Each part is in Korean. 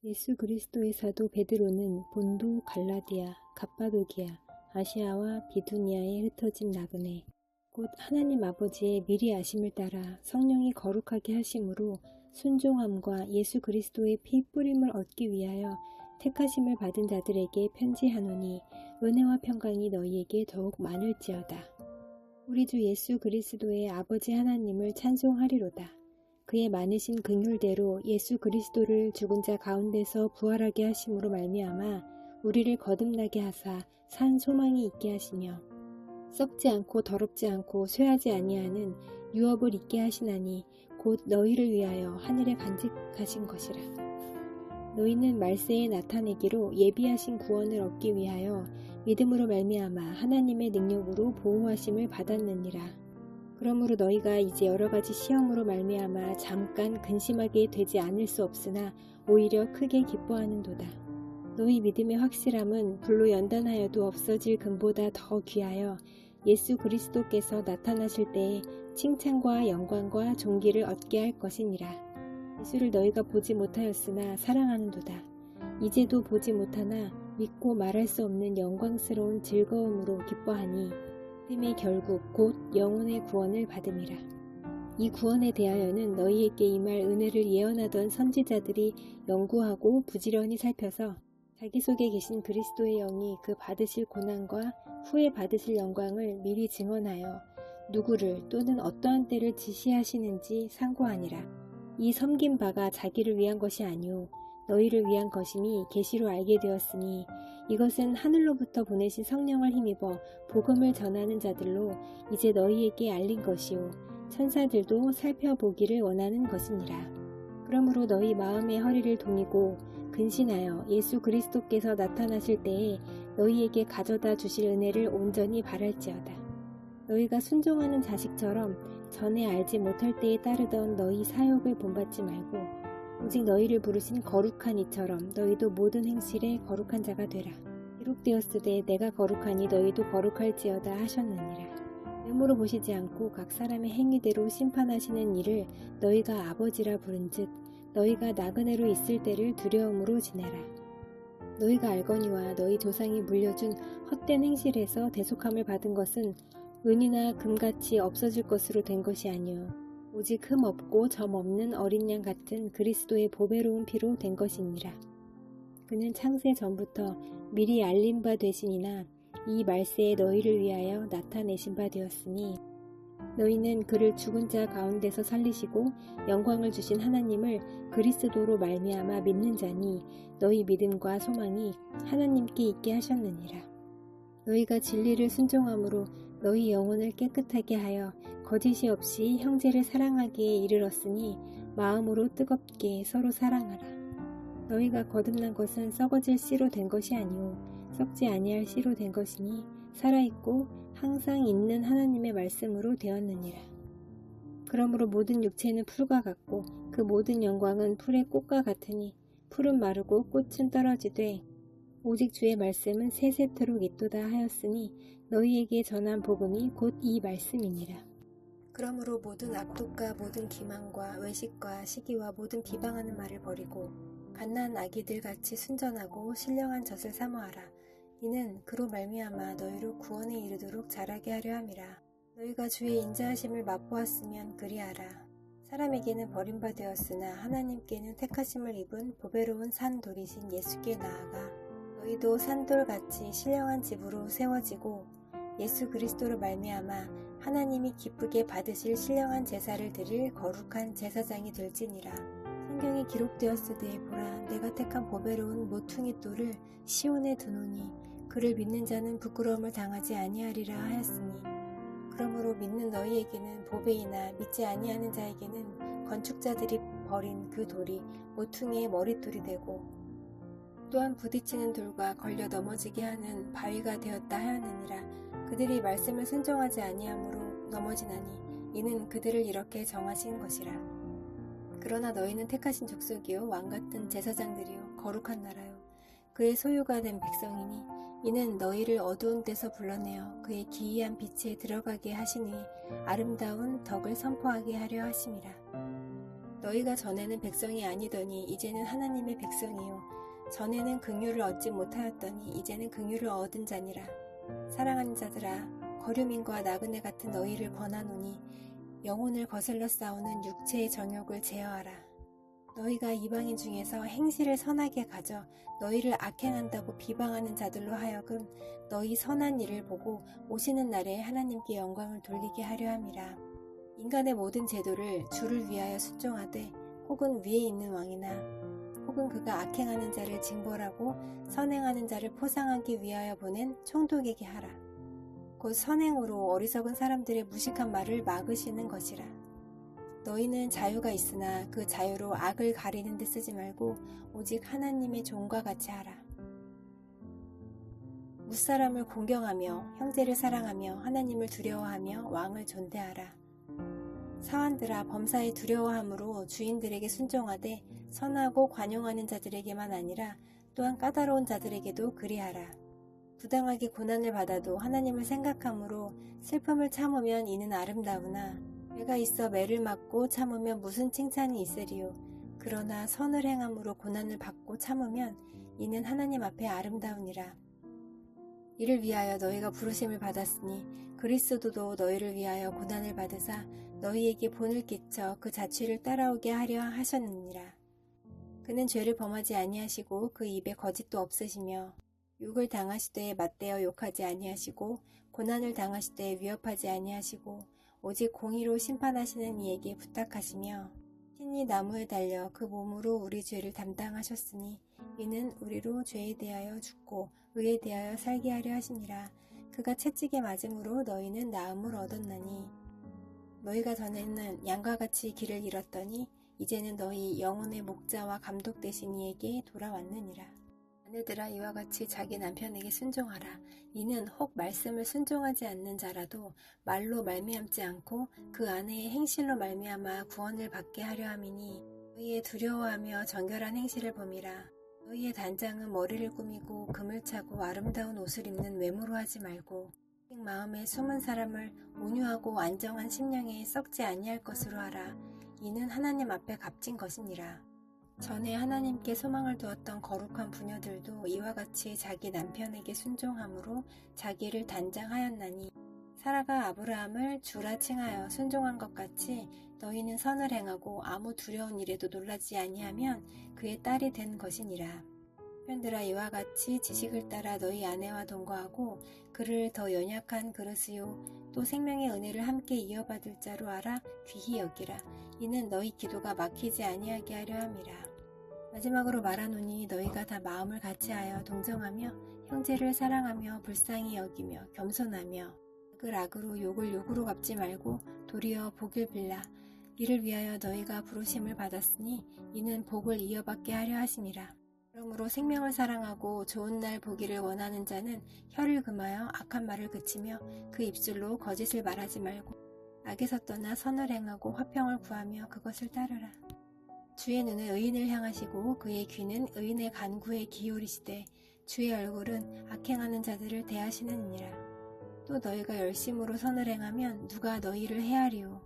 예수 그리스도의 사도 베드로는 본도, 갈라디아, 갑바도기아, 아시아와 비두니아에 흩어진 나그네, 곧 하나님 아버지의 미리 아심을 따라 성령이 거룩하게 하심으로 순종함과 예수 그리스도의 피 뿌림을 얻기 위하여 택하심을 받은 자들에게 편지하노니 은혜와 평강이 너희에게 더욱 많을지어다. 우리 주 예수 그리스도의 아버지 하나님을 찬송하리로다. 그의 많으신 긍휼대로 예수 그리스도를 죽은 자 가운데서 부활하게 하심으로 말미암아 우리를 거듭나게 하사 산 소망이 있게 하시며 썩지 않고 더럽지 않고 쇠하지 아니하는 유업을 있게 하시나니 곧 너희를 위하여 하늘에 간직하신 것이라. 너희는 말세에 나타내기로 예비하신 구원을 얻기 위하여 믿음으로 말미암아 하나님의 능력으로 보호하심을 받았느니라. 그러므로 너희가 이제 여러가지 시험으로 말미암아 잠깐 근심하게 되지 않을 수 없으나 오히려 크게 기뻐하는도다. 너희 믿음의 확실함은 불로 연단하여도 없어질 금보다 더 귀하여 예수 그리스도께서 나타나실 때에 칭찬과 영광과 존귀를 얻게 할 것이니라. 예수를 너희가 보지 못하였으나 사랑하는도다. 이제도 보지 못하나 믿고 말할 수 없는 영광스러운 즐거움으로 기뻐하니 믿음의 결국 곧 영혼의 구원을 받음이라. 이 구원에 대하여는 너희에게 임할 은혜를 예언하던 선지자들이 연구하고 부지런히 살펴서 자기 속에 계신 그리스도의 영이 그 받으실 고난과 후에 받으실 영광을 미리 증언하여 누구를 또는 어떠한 때를 지시하시는지 상고하니라. 이 섬긴 바가 자기를 위한 것이 아니오 너희를 위한 것임이 계시로 알게 되었으니 이것은 하늘로부터 보내신 성령을 힘입어 복음을 전하는 자들로 이제 너희에게 알린 것이요 천사들도 살펴보기를 원하는 것이니라. 그러므로 너희 마음의 허리를 동이고 근신하여 예수 그리스도께서 나타나실 때에 너희에게 가져다 주실 은혜를 온전히 바랄지어다. 너희가 순종하는 자식처럼 전에 알지 못할 때에 따르던 너희 사욕을 본받지 말고 오직 너희를 부르신 거룩한 이처럼 너희도 모든 행실에 거룩한 자가 되라. 기록되었으되 내가 거룩하니 너희도 거룩할지어다 하셨느니라. 외모로 보시지 않고 각 사람의 행위대로 심판하시는 이를 너희가 아버지라 부른즉 너희가 나그네로 있을 때를 두려움으로 지내라. 너희가 알거니와 너희 조상이 물려준 헛된 행실에서 대속함을 받은 것은 은이나 금같이 없어질 것으로 된 것이 아니요 오직 흠 없고 점 없는 어린 양 같은 그리스도의 보배로운 피로 된 것이니라. 그는 창세 전부터 미리 알린 바 되시니나 이 말세에 너희를 위하여 나타내신 바 되었으니 너희는 그를 죽은 자 가운데서 살리시고 영광을 주신 하나님을 그리스도로 말미암아 믿는 자니 너희 믿음과 소망이 하나님께 있게 하셨느니라. 너희가 진리를 순종함으로 너희 영혼을 깨끗하게 하여 거짓이 없이 형제를 사랑하기에 이르렀으니 마음으로 뜨겁게 서로 사랑하라. 너희가 거듭난 것은 썩어질 씨로 된 것이 아니오 썩지 아니할 씨로 된 것이니 살아있고 항상 있는 하나님의 말씀으로 되었느니라. 그러므로 모든 육체는 풀과 같고 그 모든 영광은 풀의 꽃과 같으니 풀은 마르고 꽃은 떨어지되 오직 주의 말씀은 세세토록 있도다 하였으니 너희에게 전한 복음이 곧 이 말씀이니라. 그러므로 모든 악독과 모든 기만과 외식과 시기와 모든 비방하는 말을 버리고 갓난 아기들 같이 순전하고 신령한 젖을 사모하라. 이는 그로 말미암아 너희로 구원에 이르도록 자라게 하려 함이라. 너희가 주의 인자하심을 맛보았으면 그리하라. 사람에게는 버림받았으나 하나님께는 택하심을 입은 보배로운 산 돌이신 예수께 나아가 너희도 산돌같이 신령한 집으로 세워지고 예수 그리스도로 말미암아 하나님이 기쁘게 받으실 신령한 제사를 드릴 거룩한 제사장이 될지니라. 성경에 기록되었으되 보라 내가 택한 보배로운 모퉁이 돌을 시온에 두노니 그를 믿는 자는 부끄러움을 당하지 아니하리라 하였으니 그러므로 믿는 너희에게는 보배이나 믿지 아니하는 자에게는 건축자들이 버린 그 돌이 모퉁이의 머릿돌이 되고 또한 부딪히는 돌과 걸려 넘어지게 하는 바위가 되었다 하였느니라. 그들이 말씀을 순종하지 아니함으로 넘어지나니 이는 그들을 이렇게 정하신 것이라. 그러나 너희는 택하신 족속이요 왕같은 제사장들이요 거룩한 나라요 그의 소유가 된 백성이니 이는 너희를 어두운 데서 불러내어 그의 기이한 빛에 들어가게 하시니 아름다운 덕을 선포하게 하려 하심이라. 너희가 전에는 백성이 아니더니 이제는 하나님의 백성이요 전에는 긍휼을 얻지 못하였더니 이제는 긍휼을 얻은 자니라. 사랑하는 자들아, 거류민과 나그네 같은 너희를 권하노니 영혼을 거슬러 싸우는 육체의 정욕을 제어하라. 너희가 이방인 중에서 행실을 선하게 가져 너희를 악행한다고 비방하는 자들로 하여금 너희 선한 일을 보고 오시는 날에 하나님께 영광을 돌리게 하려 함이라. 인간의 모든 제도를 주를 위하여 순종하되 혹은 위에 있는 왕이나 혹은 그가 악행하는 자를 징벌하고 선행하는 자를 포상하기 위하여 보낸 총독에게 하라. 곧 선행으로 어리석은 사람들의 무식한 말을 막으시는 것이라. 너희는 자유가 있으나 그 자유로 악을 가리는 데 쓰지 말고 오직 하나님의 종과 같이 하라. 무사람을 공경하며 형제를 사랑하며 하나님을 두려워하며 왕을 존대하라. 사환들아, 범사에 두려워함으로 주인들에게 순종하되 선하고 관용하는 자들에게만 아니라 또한 까다로운 자들에게도 그리하라. 부당하게 고난을 받아도 하나님을 생각함으로 슬픔을 참으면 이는 아름다우나 매가 있어 매를 맞고 참으면 무슨 칭찬이 있으리요. 그러나 선을 행함으로 고난을 받고 참으면 이는 하나님 앞에 아름다우니라. 이를 위하여 너희가 부르심을 받았으니 그리스도도 너희를 위하여 고난을 받으사 너희에게 본을 끼쳐 그 자취를 따라오게 하려 하셨느니라. 그는 죄를 범하지 아니하시고 그 입에 거짓도 없으시며 욕을 당하시되 맞대어 욕하지 아니하시고 고난을 당하시되 위협하지 아니하시고 오직 공의로 심판하시는 이에게 부탁하시며 친히 나무에 달려 그 몸으로 우리 죄를 담당하셨으니 이는 우리로 죄에 대하여 죽고 의에 대하여 살게 하려 하시니라. 그가 채찍에 맞음으로 너희는 나음을 얻었나니 너희가 전에는 양과 같이 길을 잃었더니 이제는 너희 영혼의 목자와 감독 되신 이에게 돌아왔느니라. 아내들아, 이와 같이 자기 남편에게 순종하라. 이는 혹 말씀을 순종하지 않는 자라도 말로 말미암지 않고 그 아내의 행실로 말미암아 구원을 받게 하려 함이니 너희의 두려워하며 정결한 행실을 범이라. 너희의 단장은 머리를 꾸미고 금을 차고 아름다운 옷을 입는 외모로 하지 말고 마음에 숨은 사람을 온유하고 안정한 심령에 썩지 아니할 것으로 하라. 이는 하나님 앞에 값진 것이니라. 전에 하나님께 소망을 두었던 거룩한 부녀들도 이와 같이 자기 남편에게 순종함으로 자기를 단장하였나니 사라가 아브라함을 주라 칭하여 순종한 것 같이 너희는 선을 행하고 아무 두려운 일에도 놀라지 아니하면 그의 딸이 된 것이니라. 편들아, 이와 같이 지식을 따라 너희 아내와 동거하고 그를 더 연약한 그릇이요 또 생명의 은혜를 함께 이어받을 자로 알아 귀히 여기라. 이는 너희 기도가 막히지 아니하게 하려 함이라. 마지막으로 말하노니 너희가 다 마음을 같이하여 동정하며 형제를 사랑하며 불쌍히 여기며 겸손하며 악을 악으로 욕을 욕으로 갚지 말고 도리어 복을 빌라. 이를 위하여 너희가 부르심을 받았으니 이는 복을 이어받게 하려 하시니라. 그러므로 생명을 사랑하고 좋은 날 보기를 원하는 자는 혀를 금하여 악한 말을 그치며 그 입술로 거짓을 말하지 말고 악에서 떠나 선을 행하고 화평을 구하며 그것을 따르라. 주의 눈은 의인을 향하시고 그의 귀는 의인의 간구에 기울이시되 주의 얼굴은 악행하는 자들을 대하시느니라. 또 너희가 열심으로 선을 행하면 누가 너희를 해하리요.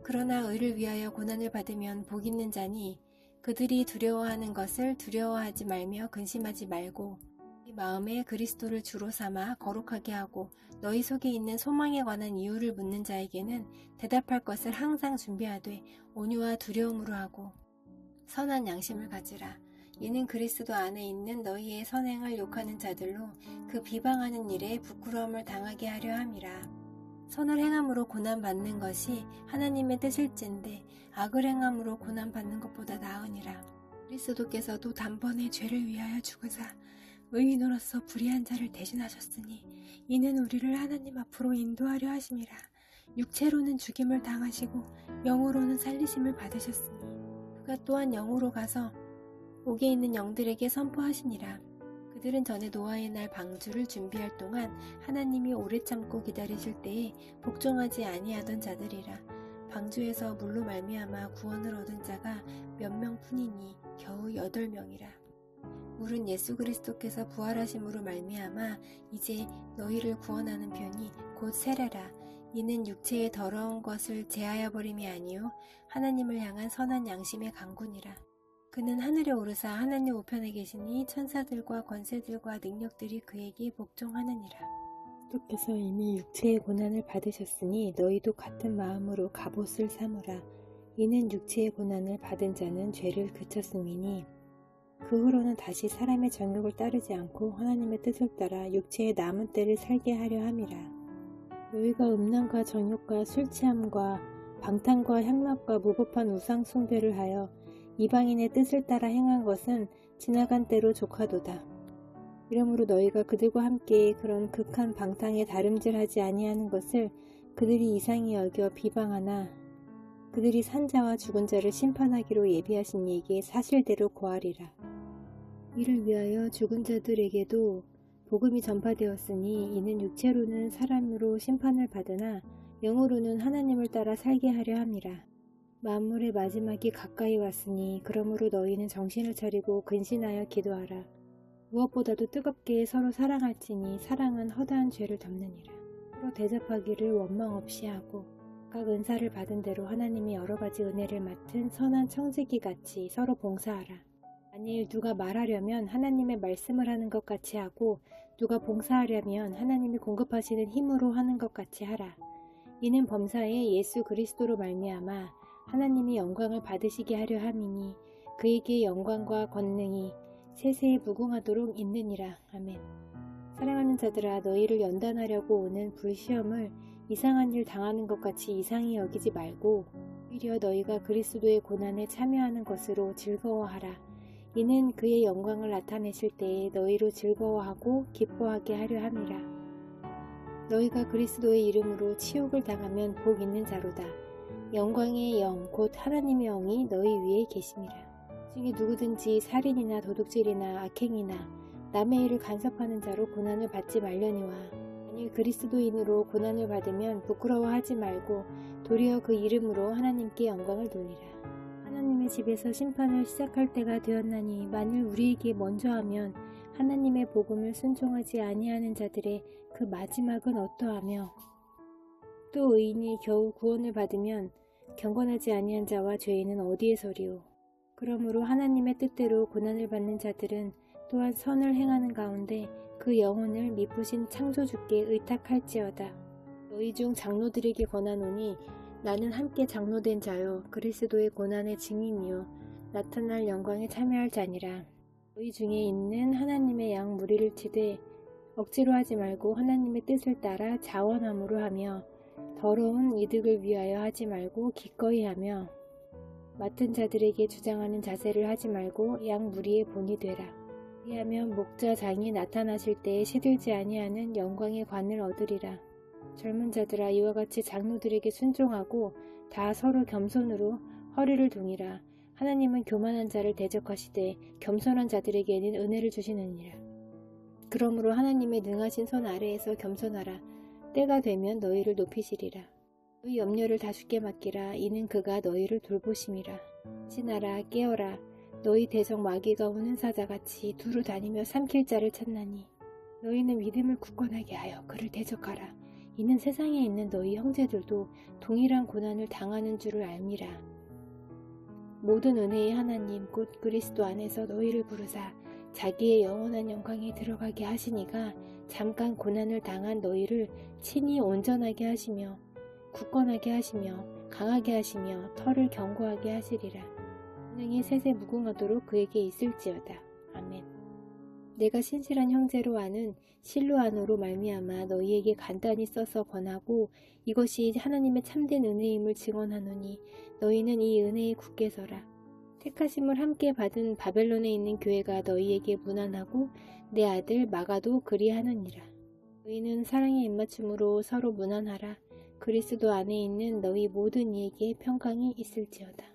그러나 의를 위하여 고난을 받으면 복 있는 자니 그들이 두려워하는 것을 두려워하지 말며 근심하지 말고 이 마음에 그리스도를 주로 삼아 거룩하게 하고 너희 속에 있는 소망에 관한 이유를 묻는 자에게는 대답할 것을 항상 준비하되 온유와 두려움으로 하고 선한 양심을 가지라. 이는 그리스도 안에 있는 너희의 선행을 욕하는 자들로 그 비방하는 일에 부끄러움을 당하게 하려 함이라. 선을 행함으로 고난받는 것이 하나님의 뜻일진데 악을 행함으로 고난받는 것보다 나으니라. 그리스도께서도 단번에 죄를 위하여 죽으사 의인으로서 불의한 자를 대신하셨으니 이는 우리를 하나님 앞으로 인도하려 하심이라. 육체로는 죽임을 당하시고 영으로는 살리심을 받으셨으니 그가 또한 영으로 가서 옥에 있는 영들에게 선포하시니라. 그들은 전에 노아의 날 방주를 준비할 동안 하나님이 오래 참고 기다리실 때에 복종하지 아니하던 자들이라. 방주에서 물로 말미암아 구원을 얻은 자가 몇 명뿐이니 겨우 8명이라. 물은 예수 그리스도께서 부활하심으로 말미암아 이제 너희를 구원하는 편이 곧 세례라. 이는 육체의 더러운 것을 제하여 버림이 아니요 하나님을 향한 선한 양심의 강군이라. 그는 하늘에 오르사 하나님 우편에 계시니 천사들과 권세들과 능력들이 그에게 복종하느니라. 그리스도께서 이미 육체의 고난을 받으셨으니 너희도 같은 마음으로 갑옷을 삼으라. 이는 육체의 고난을 받은 자는 죄를 그쳤음이니 그 후로는 다시 사람의 정욕을 따르지 않고 하나님의 뜻을 따라 육체의 남은 때를 살게 하려 함이라. 너희가 음란과 정욕과 술취함과 방탕과 향락과 무법한 우상 숭배를 하여 이방인의 뜻을 따라 행한 것은 지나간 때로 족하도다. 이러므로 너희가 그들과 함께 그런 극한 방탕에 다름질하지 아니하는 것을 그들이 이상히 여겨 비방하나 그들이 산자와 죽은 자를 심판하기로 예비하신 이에게 사실대로 고하리라. 이를 위하여 죽은 자들에게도 복음이 전파되었으니 이는 육체로는 사람으로 심판을 받으나 영으로는 하나님을 따라 살게 하려 함이라. 만물의 마지막이 가까이 왔으니 그러므로 너희는 정신을 차리고 근신하여 기도하라. 무엇보다도 뜨겁게 서로 사랑할지니 사랑은 허다한 죄를 덮느니라. 서로 대접하기를 원망 없이 하고 각 은사를 받은 대로 하나님이 여러 가지 은혜를 맡은 선한 청지기 같이 서로 봉사하라. 만일 누가 말하려면 하나님의 말씀을 하는 것 같이 하고 누가 봉사하려면 하나님이 공급하시는 힘으로 하는 것 같이 하라. 이는 범사에 예수 그리스도로 말미암아 하나님이 영광을 받으시게 하려 함이니 그에게 영광과 권능이 세세에 무궁하도록 있느니라. 아멘. 사랑하는 자들아, 너희를 연단하려고 오는 불시험을 이상한 일 당하는 것 같이 이상히 여기지 말고 오히려 너희가 그리스도의 고난에 참여하는 것으로 즐거워하라. 이는 그의 영광을 나타내실 때에 너희로 즐거워하고 기뻐하게 하려 함이라. 너희가 그리스도의 이름으로 치욕을 당하면 복 있는 자로다. 영광의 영 곧 하나님의 영이 너희 위에 계심이라. 중에 누구든지 살인이나 도둑질이나 악행이나 남의 일을 간섭하는 자로 고난을 받지 말려니와 만일 그리스도인으로 고난을 받으면 부끄러워하지 말고 도리어 그 이름으로 하나님께 영광을 돌리라. 하나님의 집에서 심판을 시작할 때가 되었나니 만일 우리에게 먼저 하면 하나님의 복음을 순종하지 아니하는 자들의 그 마지막은 어떠하며 또 의인이 겨우 구원을 받으면 경건하지 아니한 자와 죄인은 어디에 서리오. 그러므로 하나님의 뜻대로 고난을 받는 자들은 또한 선을 행하는 가운데 그 영혼을 미쁘신 창조주께 의탁할지어다. 너희 중 장로들에게 권하노니 나는 함께 장로된 자요 그리스도의 고난의 증인이요 나타날 영광에 참여할 자니라. 너희 중에 있는 하나님의 양 무리를 치되 억지로 하지 말고 하나님의 뜻을 따라 자원함으로 하며 더러운 이득을 위하여 하지 말고 기꺼이 하며 맡은 자들에게 주장하는 자세를 하지 말고 양 무리의 본이 되라. 그리하면 목자장이 나타나실 때에 시들지 아니하는 영광의 관을 얻으리라. 젊은 자들아, 이와 같이 장로들에게 순종하고 다 서로 겸손으로 허리를 동이라. 하나님은 교만한 자를 대적하시되 겸손한 자들에게는 은혜를 주시느니라. 그러므로 하나님의 능하신 손 아래에서 겸손하라. 때가 되면 너희를 높이시리라. 너희 염려를 다 주께 맡기라. 이는 그가 너희를 돌보심이라. 신하라, 깨어라. 너희 대적 마귀가 우는 사자같이 두루 다니며 삼킬 자를 찾나니 너희는 믿음을 굳건하게 하여 그를 대적하라. 이는 세상에 있는 너희 형제들도 동일한 고난을 당하는 줄을 알미라. 모든 은혜의 하나님 곧 그리스도 안에서 너희를 부르사 자기의 영원한 영광에 들어가게 하시니가 잠깐 고난을 당한 너희를 친히 온전하게 하시며 굳건하게 하시며 강하게 하시며 털을 견고하게 하시리라. 능히 세세 무궁하도록 그에게 있을지어다. 아멘. 내가 신실한 형제로 아는 실로아노로 말미암아 너희에게 간단히 써서 권하고 이것이 하나님의 참된 은혜임을 증언하노니 너희는 이 은혜에 굳게 서라. 택하심을 함께 받은 바벨론에 있는 교회가 너희에게 문안하고 내 아들 마가도 그리하느니라. 너희는 사랑의 입맞춤으로 서로 문안하라. 그리스도 안에 있는 너희 모든 이에게 평강이 있을지어다.